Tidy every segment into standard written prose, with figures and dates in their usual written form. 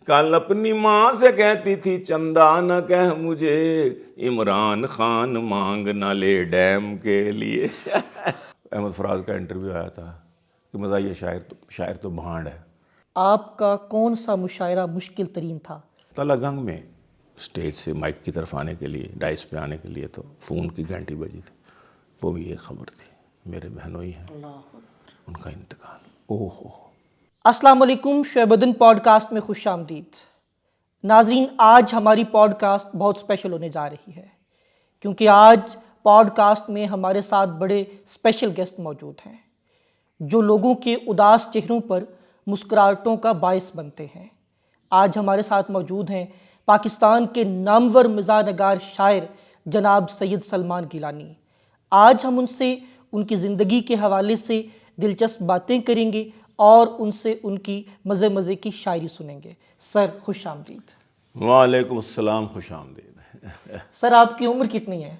کل اپنی ماں سے کہتی تھی چندہ نہ کہہ مجھے، عمران خان مانگ نہ لے ڈیم کے لیے۔ احمد فراز کا انٹرویو آیا تھا کہ مزاحیہ شاعر تو بھانڈ ہے۔ آپ کا کون سا مشاعرہ مشکل ترین تھا؟ تلہ گنگ میں اسٹیج سے مائک کی طرف آنے کے لیے، ڈائس پہ آنے کے لیے تو فون کی گھنٹی بجی تھی، وہ بھی ایک خبر تھی، میرے بہنوئی ہیں ان کا انتقال۔ اوہ ہو۔ السلام علیکم، شعیب الدین پوڈ کاسٹ میں خوش آمدید۔ ناظرین، آج ہماری پوڈ کاسٹ بہت اسپیشل ہونے جا رہی ہے، کیونکہ آج پوڈ کاسٹ میں ہمارے ساتھ بڑے اسپیشل گیسٹ موجود ہیں جو لوگوں کے اداس چہروں پر مسکراہٹوں کا باعث بنتے ہیں۔ آج ہمارے ساتھ موجود ہیں پاکستان کے نامور مزاح نگار شاعر جناب سید سلمان گیلانی۔ آج ہم ان سے ان کی زندگی کے حوالے سے دلچسپ باتیں کریں گے اور ان سے ان کی مزے کی شاعری سنیں گے۔ سر، خوش آمدید۔ وعلیکم السلام، خوش آمدید۔ سر، آپ کی عمر کتنی ہے؟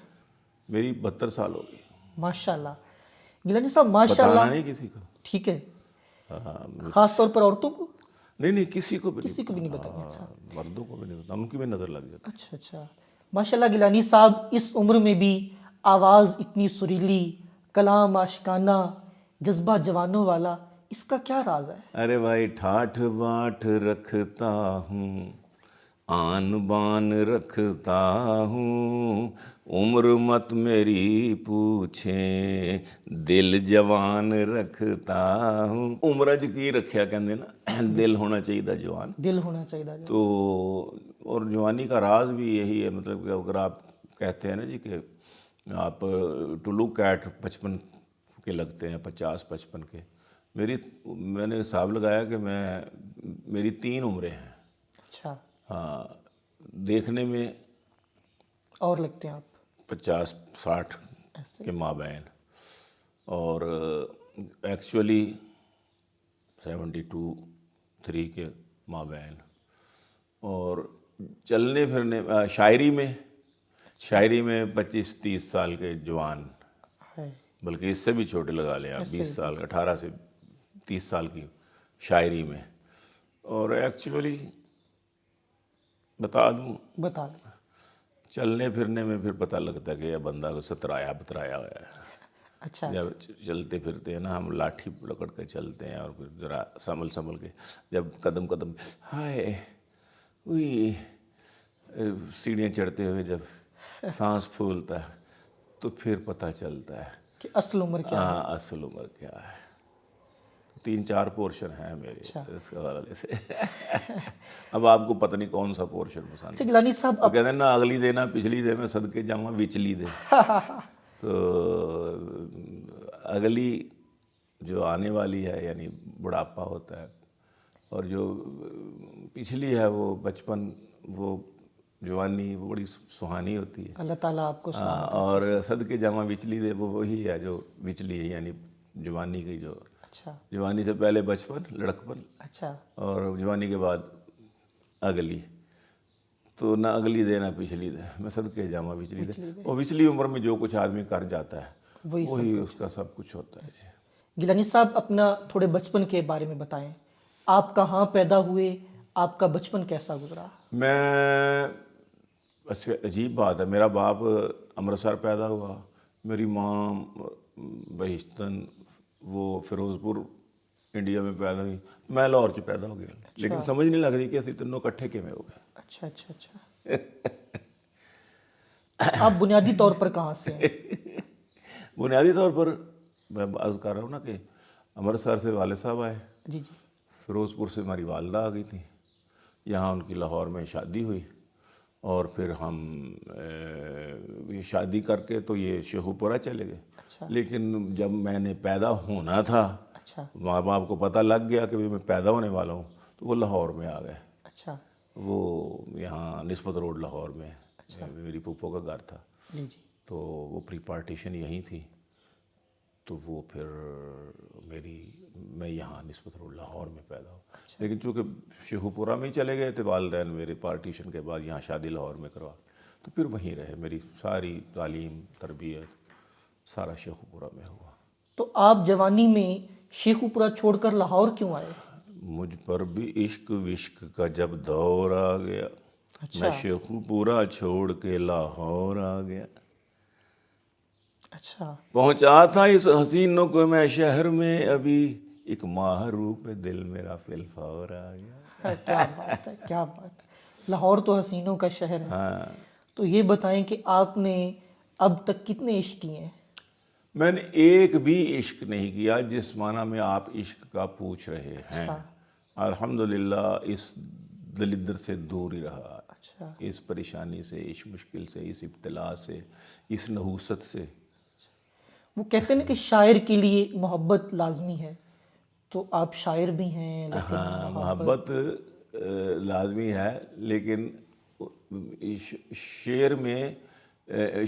میری 72 سال ہو گئی۔ ماشاءاللہ گیلانی صاحب، ماشاءاللہ۔ بتانا نہیں کسی کو؟ ٹھیک ہے، خاص طور پر عورتوں کو؟ نہیں، کسی کو بھی نہیں بتائیں۔ اچھا، مردوں کو بھی نہیں بتانا، ان کی بھی نظر لگ جاتی۔ اچھا۔ ماشاءاللہ گیلانی صاحب، اس عمر میں بھی آواز اتنی سریلی، کلام عاشقانہ، جذبہ جوانوں والا، اس کا کیا راز ہے؟ ارے بھائی، ٹھاٹھ باٹھ رکھتا ہوں، آن بان رکھتا ہوں، عمر مت میری پوچھیں، دل جوان رکھتا ہوں۔ عمرج کی رکھیا کہندے نا، دل ہونا چاہیے جوان، دل ہونا چاہیے۔ تو اور جوانی کا راز بھی یہی ہے، مطلب کہ اگر آپ کہتے ہیں نا جی کہ آپ ٹو لک ایٹ 55 کے لگتے ہیں، 50-55 کے، میں نے حساب لگایا کہ میری 3 عمریں ہیں۔ اچھا۔ ہاں، دیکھنے میں اور لگتے ہیں آپ 50-60 کے مابین، اور ایکچولی 72-3 کے مابین، اور چلنے پھرنے شاعری میں 25-30 سال کے جوان، بلکہ اس سے بھی چھوٹے لگا لیں آپ، 20 سال، 18 سے 30 سال کی شاعری میں۔ اور ایکچولی بتا دوں، چلنے پھرنے میں پھر پتہ لگتا ہے کہ یہ بندہ کو بترایا ہوا ہے۔ اچھا۔ جب چلتے پھرتے ہیں نا، ہم لاٹھی پکڑ کے چلتے ہیں، اور پھر ذرا سنبھل کے جب قدم ہائے وہی سیڑھیاں چڑھتے ہوئے جب سانس پھولتا ہے تو پھر پتہ چلتا ہے کہ اصل عمر کیا ہے۔ اصل عمر کیا ہے۔ 3-4 پورشن ہیں میرے اس حوالے سے۔ اب آپ کو پتہ نہیں کون سا پورشن پسند ہے۔ گیلانی صاحب، کہتے ہیں نا، اگلی دے نہ پچھلی دے، میں صدقے جاواں وچلی دے۔ تو اگلی جو آنے والی ہے یعنی بڑھاپا ہوتا ہے، اور جو پچھلی ہے وہ بچپن، وہ جوانی، وہ بڑی سہانی ہوتی ہے۔ اللہ تعالیٰ آپ کو سلامت رکھے۔ اور صدقے جاواں وچلی دے، وہ وہی ہے جو وچلی ہے، یعنی جوانی کی، جو جوانی سے پہلے بچپن، لڑکپن، اچھا، اور جوانی کے بعد اگلی۔ تو نہ اگلی دے نہ پچھلی دے، میں صدقے جاواں وچلی دے۔ اور وچلی عمر میں جو کچھ آدمی کر جاتا ہے وہی اس کا سب کچھ ہوتا ہے۔ گیلانی صاحب، اپنا تھوڑے بچپن کے بارے میں بتائیں، آپ کہاں پیدا ہوئے، آپ کا بچپن کیسا گزرا؟ اچھا، عجیب بات ہے، میرا باپ امرتسر پیدا ہوا، میری ماں بہشتن، وہ فیروز پور انڈیا میں پیدا ہوئی، میں لاہور چ پیدا ہو گیا، لیکن سمجھ نہیں لگ رہی کہ اسی تینوں کٹھے کیویں ہو گئے۔ اچھا۔ آپ بنیادی طور پر کہاں سے ہیں؟ بنیادی طور پر میں عرض کر رہا ہوں نا کہ امرتسر سے والد صاحب آئے، جی، فیروز پور سے ہماری والدہ آ گئی تھی، یہاں ان کی لاہور میں شادی ہوئی، اور پھر ہم شادی کر کے تو یہ شیخو پورہ چلے گئے۔ لیکن جب میں نے پیدا ہونا تھا، ماں باپ کو پتہ لگ گیا کہ میں پیدا ہونے والا ہوں، تو وہ لاہور میں آ گئے۔ وہ یہاں نسبت روڈ لاہور میں میری پھوپھو کا گھر تھا، تو وہ پری پارٹیشن یہیں تھی، تو وہ پھر میں یہاں نسبت روڈ لاہور میں پیدا ہوں۔ لیکن چونکہ شیخو پورہ میں ہی چلے گئے تھے والدین میرے، پارٹیشن کے بعد یہاں شادی لاہور میں کروا، تو پھر وہیں رہے، میری ساری تعلیم، تربیت سارا شیخو پورہ میں ہوا۔ تو آپ جوانی میں شیخو پورہ چھوڑ کر لاہور کیوں آئے؟ مجھ پر بھی عشق وشق کا جب دور آ گیا، میں شیخو پورا چھوڑ کے لاہور آ گیا، اچھا پہنچا تھا اس حسینوں کو میں شہر میں، ابھی ایک ماہرو پہ دل میرا فی الفور آ گیا۔ کیا بات ہے، کیا بات ہے، لاہور تو حسینوں کا شہر ہے۔ ہاں، تو یہ بتائیں کہ آپ نے اب تک کتنے عشق کیے ہیں؟ میں نے ایک بھی عشق نہیں کیا جس معنی میں آپ عشق کا پوچھ رہے ہیں۔ الحمدللہ اس دلدر سے دور ہی رہا، اچھا، اس پریشانی سے، اس مشکل سے، اس ابتلا سے، اس نحوست سے۔ وہ کہتے ہیں نا کہ شاعر کے لیے محبت لازمی ہے، تو آپ شاعر بھی ہیں لیکن ہاں، محبت لازمی ہے، لیکن شعر میں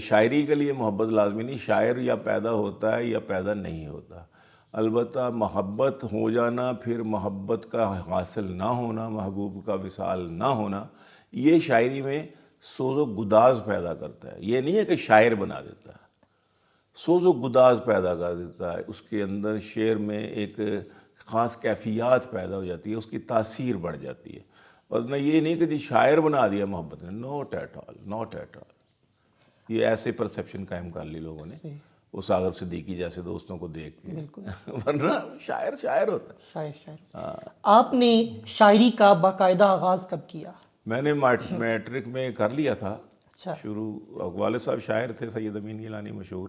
شاعری کے لیے محبت لازمی نہیں، شاعر یا پیدا ہوتا ہے یا پیدا نہیں ہوتا۔ البتہ محبت ہو جانا، پھر محبت کا حاصل نہ ہونا، محبوب کا وصال نہ ہونا، یہ شاعری میں سوز و گداز پیدا کرتا ہے۔ یہ نہیں ہے کہ شاعر بنا دیتا ہے، سوز و گداز پیدا کر دیتا ہے، اس کے اندر شعر میں ایک خاص کیفیات پیدا ہو جاتی ہے، اس کی تاثیر بڑھ جاتی ہے۔ ورنہ یہ نہیں کہ جی شاعر بنا دیا محبت نے، not at all, not at all. یہ ایسے پرسیپشن قائم کر لی لوگوں نے وہ ساغر صدیقی جیسے دوستوں کو دیکھ کے، ورنہ شاعر شاعر ہوتا ہے۔ شاعر آپ نے شاعری کا باقاعدہ آغاز کب کیا؟ میں نے میٹرک میں کر لیا تھا اچھا، شروع۔ والد صاحب شاعر تھے، سید امین گیلانی مشہور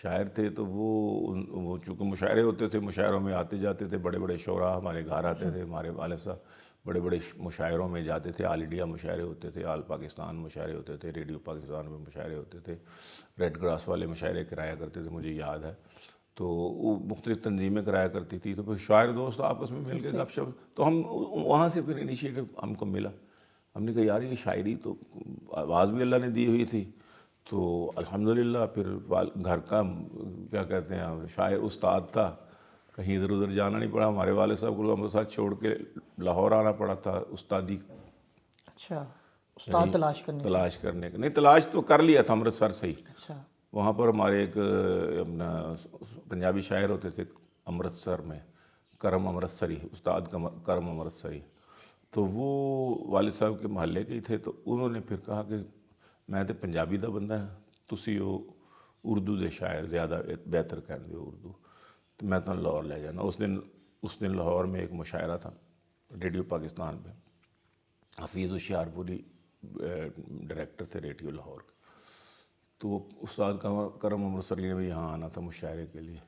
شاعر تھے، تو وہ چونکہ مشاعرے ہوتے تھے، مشاعروں میں آتے جاتے تھے، بڑے بڑے شعراء ہمارے گھر آتے تھے، ہمارے والد صاحب بڑے بڑے مشاعروں میں جاتے تھے، آل انڈیا مشاعرے ہوتے تھے، آل پاکستان مشاعرے ہوتے تھے، ریڈیو پاکستان میں مشاعرے ہوتے تھے، ریڈ کراس والے مشاعرے کرایا کرتے تھے، مجھے یاد ہے۔ تو وہ مختلف تنظیمیں کرایا کرتی تھی، تو پھر شاعر دوست آپس میں مل کے گپ شپ، تو ہم وہاں سے پھر انیشیٹو ہم کو ملا۔ ہم نے کہا یار یہ شاعری تو آواز بھی اللہ نے دی ہوئی تھی، تو الحمدللہ پھر گھر کا کیا کہتے ہیں شاعر استاد تھا، کہیں ادھر ادھر جانا نہیں پڑا، ہمارے والد صاحب کو ہمارے ساتھ چھوڑ کے لاہور آنا پڑا تھا استادی اچھا، استاد تلاش کرنے کا۔ نہیں، تلاش تو کر لیا تھا امرتسر سے ہی۔ اچھا، وہاں پر ہمارے ایک اپنا پنجابی شاعر ہوتے تھے امرتسر میں، کرم امرتسری، استاد کرم امرتسری، تو وہ والد صاحب کے محلے کے ہی تھے، تو انہوں نے پھر کہا کہ میں تو پنجابی دا بندہ ہے، تسی ہو اردو دے شاعر، زیادہ بہتر کہندے ہو اردو، تو میں تو لاہور لے جانا۔ اس دن لاہور میں ایک مشاعرہ تھا ریڈیو پاکستان پہ، حفیظ ہوشیارپوری ڈائریکٹر تھے ریڈیو لاہور کے، تو استاد کرم امرتسری نے بھی یہاں آنا تھا مشاعرے کے لیے،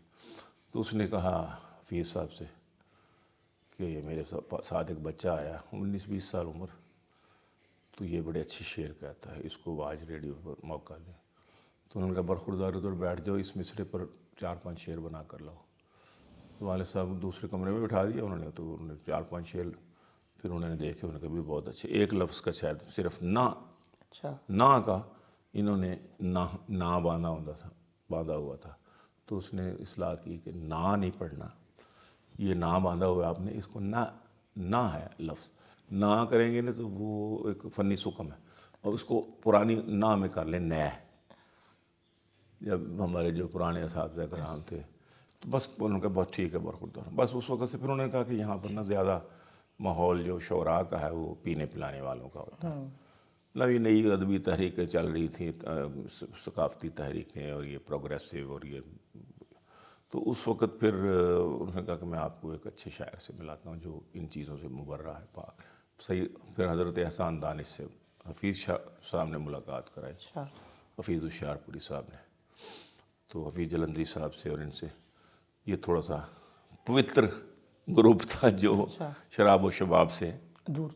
تو اس نے کہا حفیظ صاحب سے کہ میرے ساتھ ایک بچہ آیا 19-20 سال عمر، تو یہ بڑے اچھے شعر کہتا ہے، اس کو آج ریڈیو پر موقع دیں۔ تو انہوں نے کہا برخوردار ادھر بیٹھ جاؤ، اس مصرے پر 4-5 شعر بنا کر لاؤ۔ تو والد صاحب دوسرے کمرے میں بٹھا دیا انہوں نے، تو انہوں نے 4-5 شعر پھر انہوں نے دیکھے، انہوں نے کہا بھی بہت اچھے، ایک لفظ کا شاید صرف نہ کا انہوں نے نہ باندھا ہوا تھا، تو اس نے اصلاح کی کہ نہ نہیں پڑھنا، یہ نہ باندھا ہوا آپ نے، اس کو نہ ہے لفظ، نہ کریں گے نا تو وہ ایک فنی سکم ہے، اور اس کو پرانی نہ میں کر لیں نہ۔ جب ہمارے جو پرانے اساتذہ کرام تھے تو بس انہوں نے کہا بہت ٹھیک ہے برخوردار، بس اس وقت سے پھر انہوں نے کہا کہ یہاں پر نا زیادہ ماحول جو شعراء کا ہے وہ پینے پلانے والوں کا ہوتا ہے۔ نئی ادبی تحریکیں چل رہی تھیں، ثقافتی تحریکیں، اور یہ پروگریسو، اور یہ، تو اس وقت پھر انہوں نے کہا کہ میں آپ کو ایک اچھے شاعر سے ملاتا ہوں جو ان چیزوں سے مبرہ ہے، پاک صحیح۔ پھر حضرت احسان دانش سے حفیظ صاحب نے ملاقات کرائی، حفیظ ہوشیارپوری صاحب نے، تو حفیظ جلندری صاحب سے اور ان سے، یہ تھوڑا سا پوتر گروپ تھا جو شراب و شباب سے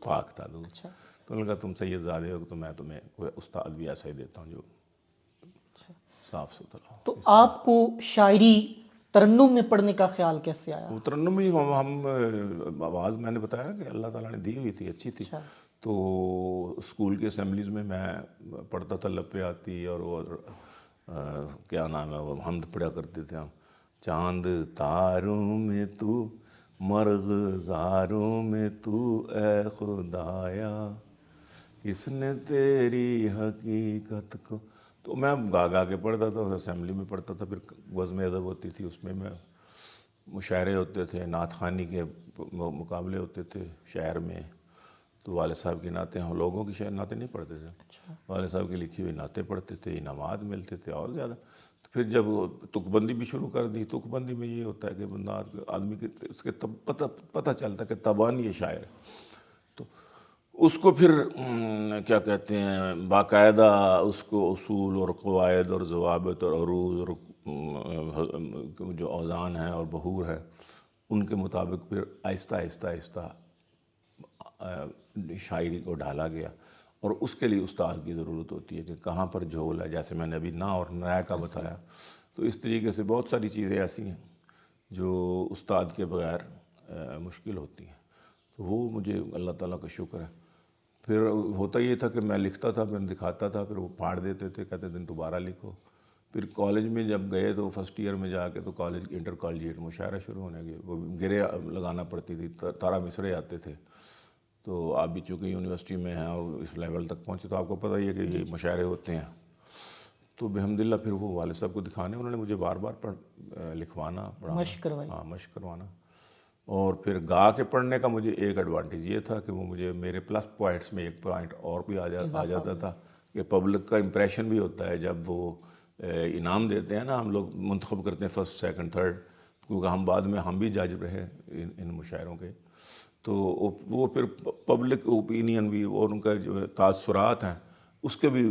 پاک تھا دور۔ تو انہوں نے کہا تم سید زادے ہو تو میں تمہیں کوئی استاد بھی ایسا ہی دیتا ہوں جو صاف ستھرا ہو۔ تو آپ کو شاعری ترنم میں پڑھنے کا خیال کیسے آیا؟ وہ ترنم ہی ہم آواز میں نے بتایا کہ اللہ تعالیٰ نے دی ہوئی تھی، اچھی تھی، تو اسکول کے اسمبلیز میں پڑھتا تھا، لپے آتی، اور وہ کیا نام ہے وہ حمد پڑھا کرتے تھے ہم، چاند تاروں میں تو، مرغ زاروں میں تو، اے خدایا کس نے تیری حقیقت کو، تو میں گا کے پڑھتا تھا، اسمبلی میں پڑھتا تھا، پھر بزم ادب ہوتی تھی اس میں مشاعرے ہوتے تھے، نعت خوانی کے مقابلے ہوتے تھے شہر میں، تو والد صاحب کی نعتیں، ہم لوگوں کی شاید نعتیں نہیں پڑھتے تھے، والد صاحب کی لکھی ہوئی نعتیں پڑھتے تھے، انعامات ملتے تھے اور زیادہ. تو پھر جب تک بندی بھی شروع کر دی، تک بندی میں یہ ہوتا ہے کہ بندہ آدمی کے اس کے پتہ چلتا ہے کہ تبان یہ شاعر ہے. تو اس کو پھر کیا کہتے ہیں، باقاعدہ اس کو اصول اور قواعد اور ضوابط اور عروض اور جو اوزان ہیں اور بحور ہے ان کے مطابق پھر آہستہ آہستہ آہستہ شاعری کو ڈھالا گیا. اور اس کے لیے استاد کی ضرورت ہوتی ہے کہ کہاں پر جھول ہے، جیسے میں نے ابھی نا اور نیا کا بتایا. تو اس طریقے سے بہت ساری چیزیں ایسی ہیں جو استاد کے بغیر مشکل ہوتی ہیں. تو وہ مجھے اللہ تعالیٰ کا شکر ہے. پھر ہوتا یہ تھا کہ میں لکھتا تھا، میں دکھاتا تھا، پھر وہ پھاڑ دیتے تھے، کہتے تھے دوبارہ لکھو. پھر کالج میں جب گئے تو فرسٹ ایئر میں جا کے تو کالج انٹر کالجیٹ مشاعرہ شروع ہونے گئے، وہ گرے لگانا پڑتی تھی، تارا مصرے آتے تھے. تو آپ بھی چونکہ یونیورسٹی میں ہیں اور اس لیول تک پہنچے تو آپ کو پتہ ہی ہے کہ یہ مشاعرے ہوتے ہیں. تو بحمداللہ پھر وہ والد صاحب کو دکھانے، انہوں نے مجھے بار بار لکھوانا، پڑھانا، مشق کروانا. اور پھر گا کے پڑھنے کا مجھے ایک ایڈوانٹیج یہ تھا کہ وہ مجھے میرے پلس پوائنٹس میں ایک پوائنٹ اور بھی آ جاتا تھا کہ پبلک کا امپریشن بھی ہوتا ہے جب وہ انعام دیتے ہیں نا، ہم لوگ منتخب کرتے ہیں فرسٹ سیکنڈ تھرڈ، کیونکہ ہم بعد میں ہم بھی جج رہے ان مشاعروں کے. تو وہ پھر پبلک اوپینین بھی اور ان کا جو تاثرات ہیں اس کے بھی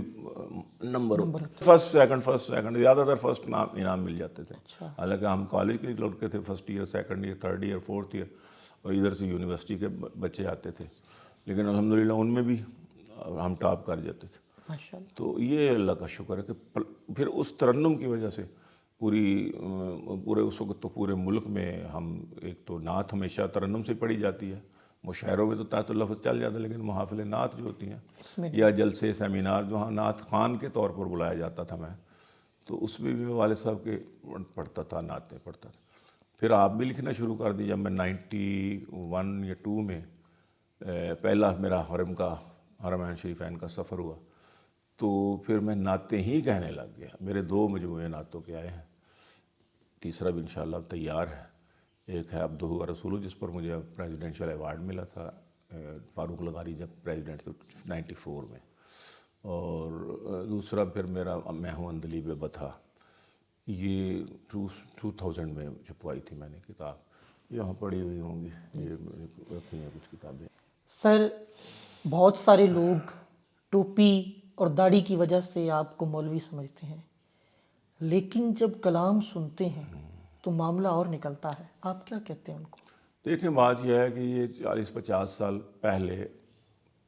نمبر فرسٹ سیکنڈ زیادہ تر فرسٹ انعام مل جاتے تھے. حالانکہ ہم کالج کے لڑکے تھے، first year, second year, third year, fourth year, اور ادھر سے یونیورسٹی کے بچے آتے تھے، لیکن الحمدللہ ان میں بھی ہم ٹاپ کر جاتے تھے. تو یہ اللہ کا شکر ہے کہ پھر اس ترنم کی وجہ سے پورے اس وقت تو پورے ملک میں ہم ایک تو نعت ہمیشہ ترنم سے پڑھی جاتی ہے، مشاعروں میں تو تحت اللفظ چل جاتا ہے، لیکن محافل نعت جو ہوتی ہیں یا جلسے سیمینار جہاں نعت خوان کے طور پر بلایا جاتا تھا میں، تو اس میں بھی میں والد صاحب کے پڑھتا تھا، نعتیں پڑھتا تھا. پھر آپ بھی لکھنا شروع کر دی جب میں 91 یا 2 میں پہلا میرا حرمین شریفین کا سفر ہوا، تو پھر میں نعتیں ہی کہنے لگ گیا. میرے 2 مجموعے نعتوں کے آئے ہیں، تیسرا بھی انشاءاللہ تیار ہے. ایک ہے عبدہ و رسولہ جس پر مجھے پریزیڈنشل ایوارڈ ملا تھا فاروق لغاری جب پریزیڈنٹ تھے 94 میں، اور دوسرا پھر میرا میں ہوں اندلیب بتھا، یہ 2000 میں چھپوائی تھی میں نے کتاب، یہاں پڑھی ہوئی ہوں گی، یہ رکھی ہیں کچھ کتابیں. سر بہت سارے لوگ ٹوپی اور داڑھی کی وجہ سے آپ کو مولوی سمجھتے ہیں، لیکن جب کلام سنتے ہیں تو معاملہ اور نکلتا ہے. آپ کیا کہتے ہیں ان کو؟ دیکھیں بات یہ ہے کہ یہ 40-50 سال پہلے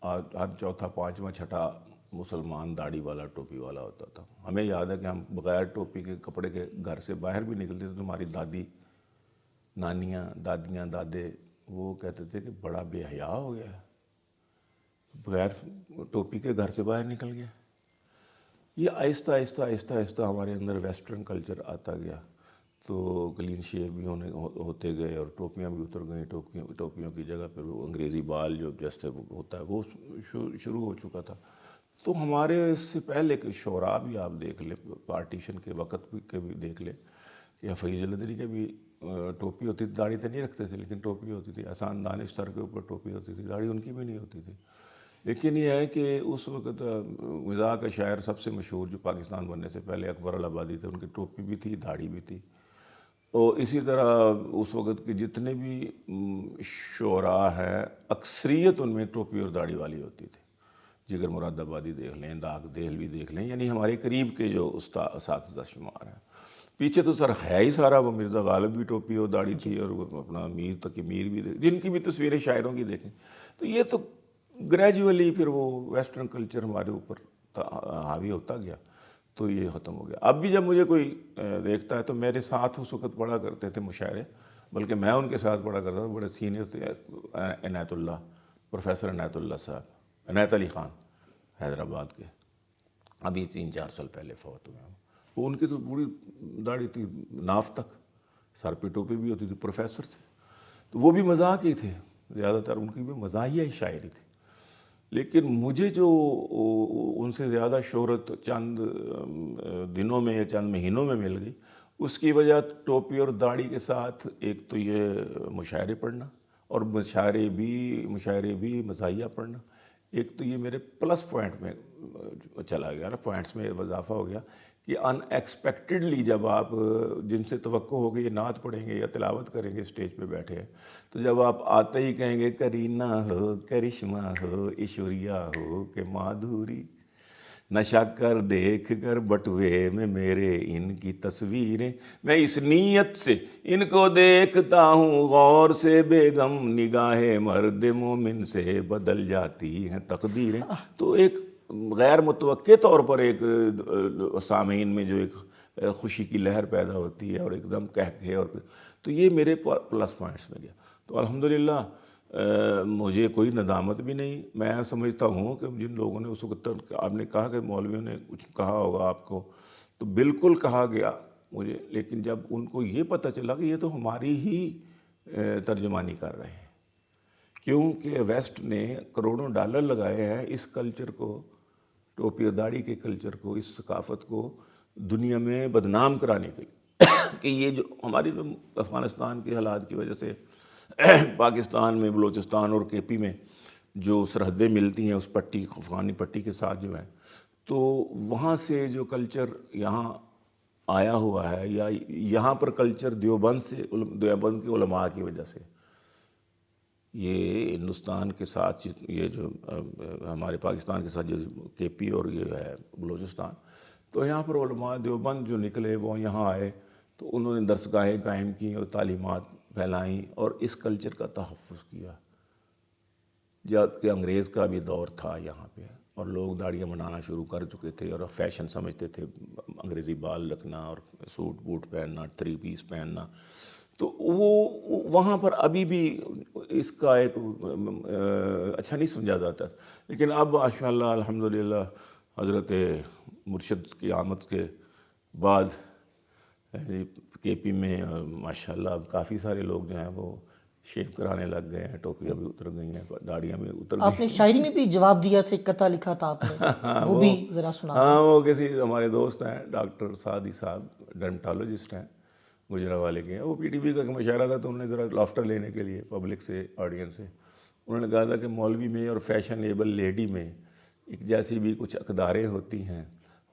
ہر چوتھا پانچواں چھٹا مسلمان داڑھی والا ٹوپی والا ہوتا تھا. ہمیں یاد ہے کہ ہم بغیر ٹوپی کے کپڑے کے گھر سے باہر بھی نکلتے تھے تو ہماری دادی، نانیاں، دادیاں، دادے وہ کہتے تھے کہ بڑا بے حیا ہو گیا ہے، بغیر ٹوپی کے گھر سے باہر نکل گیا. یہ آہستہ آہستہ آہستہ آہستہ ہمارے اندر ویسٹرن کلچر آتا گیا، تو کلین شیو بھی ہوتے گئے اور ٹوپیاں بھی اتر گئیں. ٹوپیوں کی جگہ پہ وہ انگریزی بال جو جیسے ہوتا ہے وہ شروع ہو چکا تھا. تو ہمارے اس سے پہلے کے شعراء بھی آپ دیکھ لیں، پارٹیشن کے وقت کے بھی دیکھ لیں کہ حفیظ الحدری کے بھی ٹوپی ہوتی تھی، داڑھی تو نہیں رکھتے تھے لیکن ٹوپی ہوتی تھی. احسان دانش سر کے اوپر ٹوپی ہوتی تھی، داڑھی ان کی بھی نہیں ہوتی تھی. لیکن یہ ہے کہ اس وقت مزاح کا شاعر سب سے مشہور جو پاکستان بننے سے پہلے اکبر الہآبادی تھے، ان کی ٹوپی بھی تھی، داڑھی بھی تھی. اور اسی طرح اس وقت کے جتنے بھی شعراء ہیں اکثریت ان میں ٹوپی اور داڑھی والی ہوتی تھی. جگر مراد آبادی دیکھ لیں، داغ دہلوی دیکھ لیں، یعنی ہمارے قریب کے جو اساتذہ شمار ہیں. پیچھے تو سر ہے ہی سارا، وہ مرزا غالب بھی ٹوپی اور داڑھی تھی، اور اپنا میر تقی میر بھی جن کی بھی تصویریں شاعروں کی دیکھیں. تو یہ تو گریجولی پھر وہ ویسٹرن کلچر ہمارے اوپر حاوی ہوتا گیا تو یہ ختم ہو گیا. اب بھی جب مجھے کوئی دیکھتا ہے تو میرے ساتھ اس وقت پڑھا کرتے تھے مشاعرے، بلکہ میں ان کے ساتھ پڑھا کرتا تھا، بڑے سینئر تھے، عنایت اللہ، پروفیسر عنایت اللہ صاحب، عنایت علی خان حیدرآباد کے، ابھی 3-4 سال پہلے فوت ہوئے ہیں. وہ ان کی تو پوری داڑھی تھی ناف تک، سر پہ ٹوپی بھی ہوتی تھی، پروفیسر تھے. تو وہ بھی مزاح ہی تھے، زیادہ تر ان کی بھی مزاحیہ شاعری تھی. لیکن مجھے جو ان سے زیادہ شہرت چند دنوں میں یا چند مہینوں میں مل گئی اس کی وجہ ٹوپی اور داڑھی کے ساتھ ایک تو یہ مشاعرے پڑھنا، اور مشاعرے بھی مزاحیہ پڑھنا، ایک تو یہ میرے پلس پوائنٹ میں چلا گیا نا، پوائنٹس میں اضافہ ہو گیا کہ ان ایکسپیکٹڈلی جب آپ جن سے توقع ہوگی یہ نعت پڑھیں گے یا تلاوت کریں گے اسٹیج پہ بیٹھے ہیں، تو جب آپ آتے ہی کہیں گے کرینہ ہو، کرشمہ ہو، ایشوریا ہو کہ مادھوری، نشہ کر دیکھ کر بٹوے میں میرے ان کی تصویریں، میں اس نیت سے ان کو دیکھتا ہوں غور سے، بیگم نگاہ مرد مومن سے بدل جاتی ہیں تقدیریں. تو ایک غیر متوقع طور پر ایک سامعین میں جو ایک خوشی کی لہر پیدا ہوتی ہے اور ایک دم کہے، اور تو یہ میرے پلس پوائنٹس میں گیا. تو الحمدللہ مجھے کوئی ندامت بھی نہیں. میں سمجھتا ہوں کہ جن لوگوں نے اس وقت آپ نے کہا کہ مولویوں نے کچھ کہا ہوگا آپ کو، تو بالکل کہا گیا مجھے، لیکن جب ان کو یہ پتہ چلا کہ یہ تو ہماری ہی ترجمانی کر رہے ہیں، کیونکہ ویسٹ نے کروڑوں ڈالر لگائے ہیں اس کلچر کو، ٹوپی اور داڑھی کے کلچر کو، اس ثقافت کو دنیا میں بدنام کرانے کے لیے، کہ یہ جو ہماری جو افغانستان کے حالات کی وجہ سے پاکستان میں بلوچستان اور کے پی میں جو سرحدیں ملتی ہیں اس پٹی، افغانی پٹی کے ساتھ جو ہیں، تو وہاں سے جو کلچر یہاں آیا ہوا ہے، یا یہاں پر کلچر دیوبند کے علماء کی وجہ سے، یہ ہندوستان کے ساتھ یہ جو ہمارے پاکستان کے ساتھ جو کے پی اور یہ ہے بلوچستان، تو یہاں پر علماء دیوبند جو نکلے وہ یہاں آئے، تو انہوں نے درسگاہیں قائم کی اور تعلیمات پھیلائیں اور اس کلچر کا تحفظ کیا. جب کہ انگریز کا بھی دور تھا یہاں پہ، اور لوگ داڑیاں بنانا شروع کر چکے تھے اور فیشن سمجھتے تھے انگریزی بال رکھنا اور سوٹ بوٹ پہننا، 3 پیس پہننا. تو وہ وہاں پر ابھی بھی اس کا ایک اچھا نہیں سمجھا جاتا. لیکن اب ماشاءاللہ الحمدللہ حضرت مرشد کی آمد کے بعد کے پی میں ماشاءاللہ اب کافی سارے لوگ جو ہیں وہ شیو کرانے لگ گئے ہیں، ٹوپیاں بھی اتر گئی ہیں، داڑیاں بھی اتر گئی. آپ نے شاعری میں بھی جواب دیا تھا، ایک قطعہ لکھا تھا آپ نے، وہ بھی ذرا سنا. ہاں، وہ کسی ہمارے دوست ہیں ڈاکٹر سعدی صاحب، ڈرمٹالوجسٹ ہیں، گجرانوالے کے ہیں. وہ پی ٹی وی کا مشاعرہ تھا تو انہوں نے ذرا لافٹر لینے کے لیے پبلک سے، آڈینس سے، انہوں نے کہا تھا کہ مولوی میں اور فیشنیبل لیڈی میں ایک جیسی بھی کچھ اقداریں ہوتی ہیں،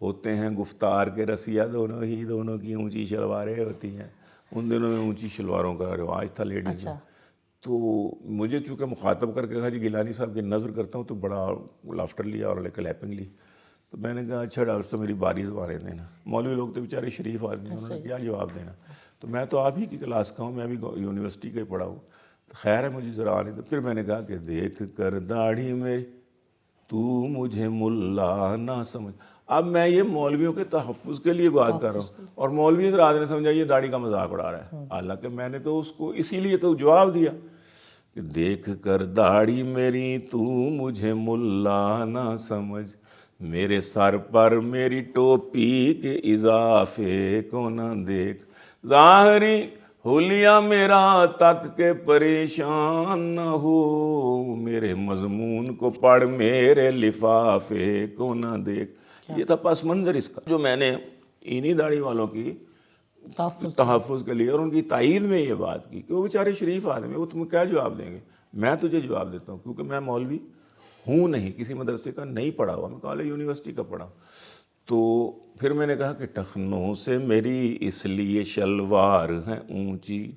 ہوتے ہیں گفتار کے رسیہ دونوں کی اونچی شلواریں ہوتی ہیں. ان دنوں میں اونچی شلواروں کا رواج تھا لیڈیز میں. تو مجھے چونکہ مخاطب کر کے کہا جی گیلانی صاحب کی نظر کرتا ہوں، تو بڑا لافٹر لیا اور کلیپنگ لی. تو میں نے کہا اچھا ڈاکٹر صاحب میری باری دوبارے دینا. مولوی لوگ تو بیچارے شریف آدمی ہیں، انہوں نے کیا جواب دینا. تو میں تو آپ ہی کی کلاس کا ہوں، میں بھی یونیورسٹی کا ہی پڑھا ہوں، تو خیر ہے مجھے ذرا آنے. تو پھر میں نے کہا کہ دیکھ کر داڑھی میں تو مجھے ملا نہ سمجھ. اب میں یہ مولویوں کے تحفظ کے لیے بات کر رہا ہوں، اور مولوی ذرا آدمی نے سمجھا یہ داڑھی کا مذاق اڑا رہا ہے. حالانکہ میں نے تو اس کو اسی لیے تو جواب دیا کہ دیکھ کر داڑھی میری تو مجھے ملا نہ سمجھ، میرے سر پر میری ٹوپی کے اضافے کو نہ دیکھ، ظاہری حلیہ میرا تک کے پریشان نہ ہو، میرے مضمون کو پڑھ میرے لفافے کو نہ دیکھ. یہ تھا پس منظر اس کا، جو میں نے انہی داڑھی والوں کی تحفظ کے لیے اور ان کی تائید میں یہ بات کی کہ وہ بیچارے شریف آدمی، وہ تمہیں کیا جواب دیں گے. میں تجھے جواب دیتا ہوں کیونکہ میں مولوی ہوں نہیں، کسی مدرسے کا نہیں پڑھا ہوا، میں کالج یونیورسٹی کا پڑھا. تو پھر میں نے کہا کہ ٹخنوں سے میری اس لیے شلوار ہے اونچی،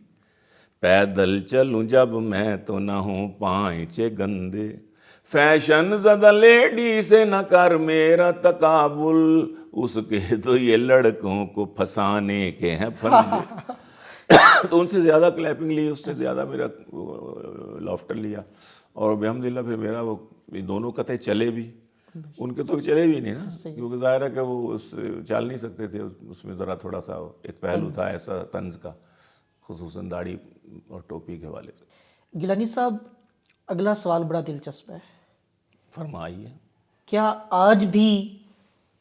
پیدل چلوں جب میں تو نہ ہوں پائچے گندے، فیشن زدہ لیڈی سے نہ کر میرا تقابل، اس کے تو یہ لڑکوں کو پھنسانے کے ہیں پھندے. تو ان سے زیادہ کلیپنگ لی، اس سے زیادہ میرا لافٹر لیا، اور الحمدللہ پھر میرا وہ دونوں قطعے چلے بھی. ان کے تو چلے بھی نہیں نا، کیونکہ ظاہر ہے کہ وہ چل نہیں سکتے تھے، اس میں ذرا تھوڑا سا ایک پہلو تھا ایسا طنز کا، خصوصاً داڑھی اور ٹوپی کے حوالے سے. گیلانی صاحب اگلا سوال بڑا دلچسپ ہے. فرمائیے. کیا آج بھی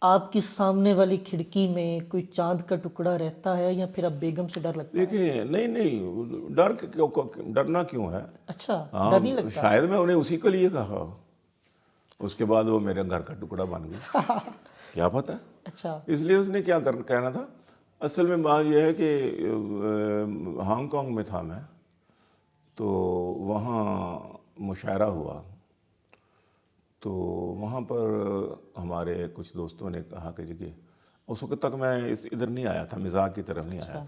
آپ کی سامنے والی کھڑکی میں کوئی چاند کا ٹکڑا رہتا ہے، یا پھر اب بیگم سے ڈر لگتا ہے؟ دیکھیں نہیں، ڈرنا کیوں ہے؟ اچھا، ڈر نہیں لگتا؟ شاید میں انہیں اسی کے لیے کہا، اس کے بعد وہ میرے گھر کا ٹکڑا بن گیا، کیا پتہ. اچھا، اس لیے اس نے کیا کہنا تھا، اصل میں بات یہ ہے کہ ہانگ کانگ میں تھا میں، تو وہاں مشاعرہ ہوا، تو وہاں پر ہمارے کچھ دوستوں نے کہا کہ جی، اس وقت تک میں ادھر نہیں آیا تھا، مزاح کی طرف نہیں آیا،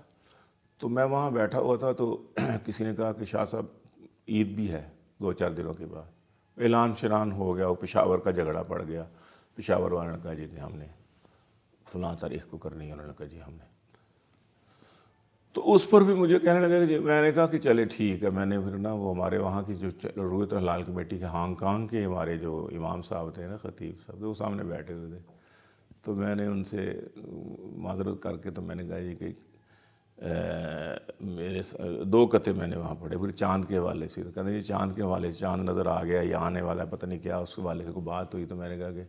تو میں وہاں بیٹھا ہوا تھا، تو کسی نے کہا کہ شاہ صاحب عید بھی ہے 2-4 دنوں کے بعد، اعلان شران ہو گیا، وہ پشاور کا جھگڑا پڑ گیا، پشاور والوں نے کہا جی کہ ہم نے فلاں تاریخ کو کرنی ہے، انہوں نے کہا جی ہم نے، تو اس پر بھی مجھے کہنے لگا کہ میں نے کہا کہ چلے ٹھیک ہے، میں نے پھر نا وہ ہمارے وہاں کی جو رویت الحلال کمیٹی کے ہانگ کانگ کے ہمارے جو امام صاحب تھے نا، خطیب صاحب، وہ سامنے بیٹھے ہوئے تھے، تو میں نے ان سے معذرت کر کے تو میں نے کہا جی کہ میرے 2 قطعے میں نے وہاں پڑھے، پھر چاند کے حوالے سے، تو کہتے ہیں جی چاند کے حوالے سے چاند نظر آ گیا یا آنے والا ہے پتہ نہیں کیا، اس کے حوالے سے کوئی بات ہوئی، تو میں نے کہا کہ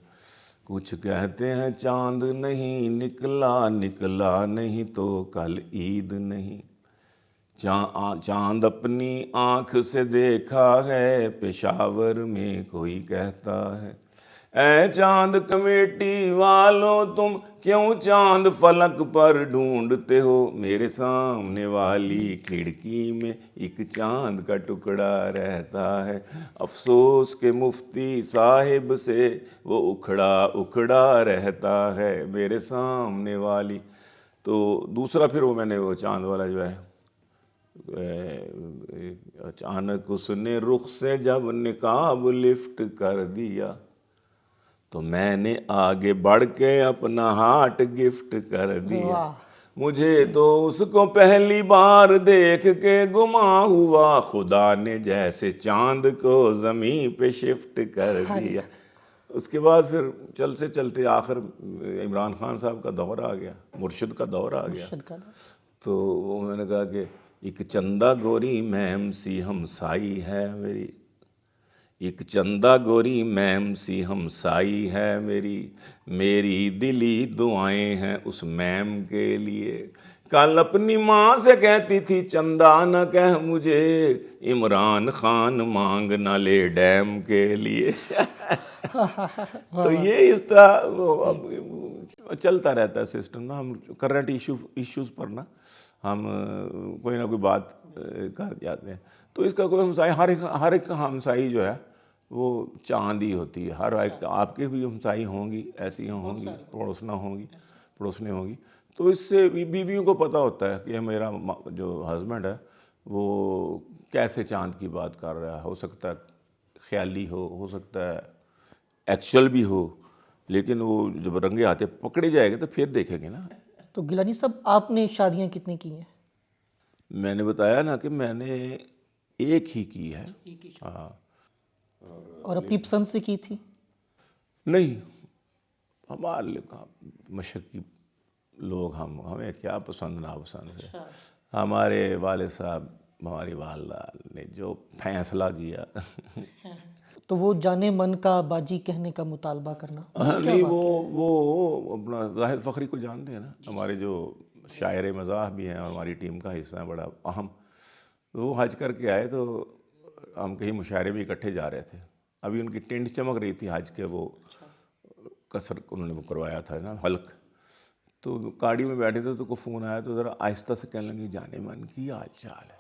کچھ کہتے ہیں چاند نہیں نکلا، نکلا نہیں تو کل عید نہیں، چاند اپنی آنکھ سے دیکھا ہے، پشاور میں کوئی کہتا ہے، اے چاند کمیٹی والوں تم کیوں چاند فلک پر ڈھونڈتے ہو، میرے سامنے والی کھڑکی میں ایک چاند کا ٹکڑا رہتا ہے، افسوس کہ مفتی صاحب سے وہ اکھڑا رہتا ہے، میرے سامنے والی، تو دوسرا پھر وہ میں نے وہ چاند والا جو ہے، اچانک اس نے رخ سے جب نقاب لفٹ کر دیا، تو میں نے آگے بڑھ کے اپنا ہارٹ گفٹ کر دیا، مجھے تو اس کو پہلی بار دیکھ کے گما ہوا، خدا نے جیسے چاند کو زمین پہ شفٹ کر دیا۔ اس کے بعد پھر چلتے چلتے آخر عمران خان صاحب کا دور آ گیا، مرشد کا دور آ گیا، تو میں نے کہا کہ ایک چندہ گوری میم سی ہمسائی ہے میری، ایک چندہ گوری میم سی ہمسائی ہے میری دلی دعائیں ہیں اس میم کے لیے، کل اپنی ماں سے کہتی تھی چندہ نہ کہہ مجھے، عمران خان مانگ نہ لے ڈیم کے لیے۔ تو یہ اس طرح وہ چلتا رہتا ہے سسٹم نا، ہم کرنٹ ایشوز پر نا ہم کوئی نہ کوئی بات کر جاتے ہیں، تو اس کا کوئی ہمسائی، ہر ایک ہمسائی جو ہے وہ چاند ہی ہوتی ہے، ہر ایک آپ کے بھی ہمسائی ہوں گی، ایسی ہوں گی، پڑوسنے ہوں گی، تو اس سے بیویوں کو پتہ ہوتا ہے کہ میرا جو ہسبینڈ ہے وہ کیسے چاند کی بات کر رہا ہے، ہو سکتا ہے خیالی ہو سکتا ہے ایکچوئل بھی ہو، لیکن وہ جب رنگے ہاتھے پکڑے جائے گا تو پھر دیکھیں گے نا۔ تو گیلانی صاحب آپ نے شادیاں کتنی کی ہیں؟ میں نے بتایا نا کہ میں نے ایک ہی کی ہے، ہاں۔ اور اپنی پسند سے کی تھی؟ نہیں، ہمارے مشرقی لوگ ہمیں کیا پسند ناپسند ہے، ہمارے والد صاحب ہماری والدہ نے جو فیصلہ کیا۔ تو وہ جانے من کا باجی کہنے کا مطالبہ کرنا، نہیں، وہ اپنا زاہد فخری کو جانتے ہیں نا، ہمارے جو شاعر مزاح بھی ہیں اور ہماری ٹیم کا حصہ ہیں بڑا اہم، وہ حج کر کے آئے تو ہم کہیں مشاعرے بھی اکٹھے جا رہے تھے، ابھی ان کی ٹینٹ چمک رہی تھی حج کے، وہ قصر انہوں نے وہ کروایا تھا نا حلق، تو گاڑی میں بیٹھے تھے تو کوئی فون آیا تو ذرا آہستہ سے کہنے لگے جانے من کی حال چال ہے،